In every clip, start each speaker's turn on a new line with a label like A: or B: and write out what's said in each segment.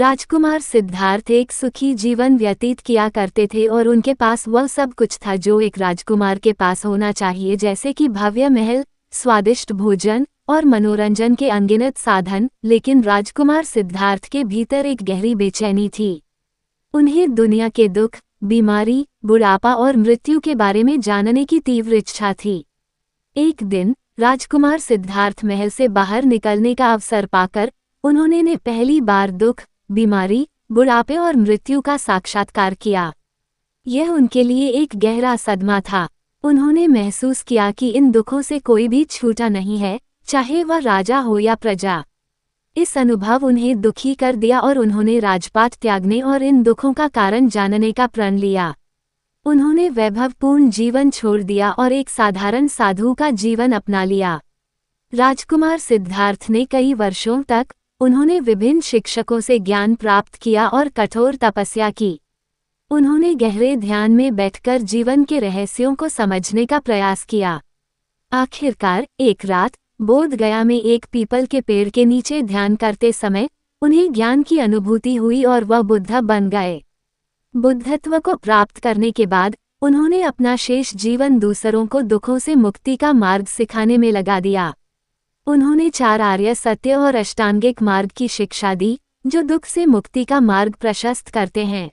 A: राजकुमार सिद्धार्थ एक सुखी जीवन व्यतीत किया करते थे और उनके पास वह सब कुछ था जो एक राजकुमार के पास होना चाहिए, जैसे कि भव्य महल, स्वादिष्ट भोजन और मनोरंजन के अनगिनत साधन। लेकिन राजकुमार सिद्धार्थ के भीतर एक गहरी बेचैनी थी। उन्हें दुनिया के दुख, बीमारी, बुढ़ापा और मृत्यु के बारे में जानने की तीव्र इच्छा थी। एक दिन राजकुमार सिद्धार्थ महल से बाहर निकलने का अवसर पाकर उन्होंने पहली बार दुख, बीमारी, बुढ़ापे और मृत्यु का साक्षात्कार किया। यह उनके लिए एक गहरा सदमा था। उन्होंने महसूस किया कि इन दुखों से कोई भी छूटा नहीं है, चाहे वह राजा हो या प्रजा। इस अनुभव उन्हें दुखी कर दिया और उन्होंने राजपाट त्यागने और इन दुखों का कारण जानने का प्रण लिया। उन्होंने वैभवपूर्ण जीवन छोड़ दिया और एक साधारण साधु का जीवन अपना लिया। राजकुमार सिद्धार्थ ने कई वर्षों तक उन्होंने विभिन्न शिक्षकों से ज्ञान प्राप्त किया और कठोर तपस्या की। उन्होंने गहरे ध्यान में बैठकर जीवन के रहस्यों को समझने का प्रयास किया। आखिरकार एक रात बोध गया में एक पीपल के पेड़ के नीचे ध्यान करते समय उन्हें ज्ञान की अनुभूति हुई और वह बुद्ध बन गए। बुद्धत्व को प्राप्त करने के बाद उन्होंने अपना शेष जीवन दूसरों को दुखों से मुक्ति का मार्ग सिखाने में लगा दिया। उन्होंने 4 आर्य सत्य और अष्टांगिक मार्ग की शिक्षा दी, जो दुख से मुक्ति का मार्ग प्रशस्त करते हैं।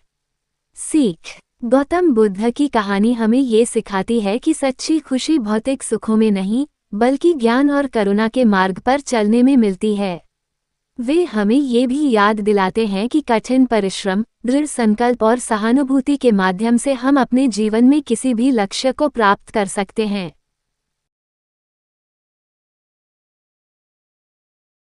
A: सीख: गौतम बुद्ध की कहानी हमें ये सिखाती है कि सच्ची खुशी भौतिक सुखों में नहीं, बल्कि ज्ञान और करुणा के मार्ग पर चलने में मिलती है। वे हमें ये भी याद दिलाते हैं कि कठिन परिश्रम, दृढ़ संकल्प और सहानुभूति के माध्यम से हम अपने जीवन में किसी भी लक्ष्य को प्राप्त कर सकते हैं।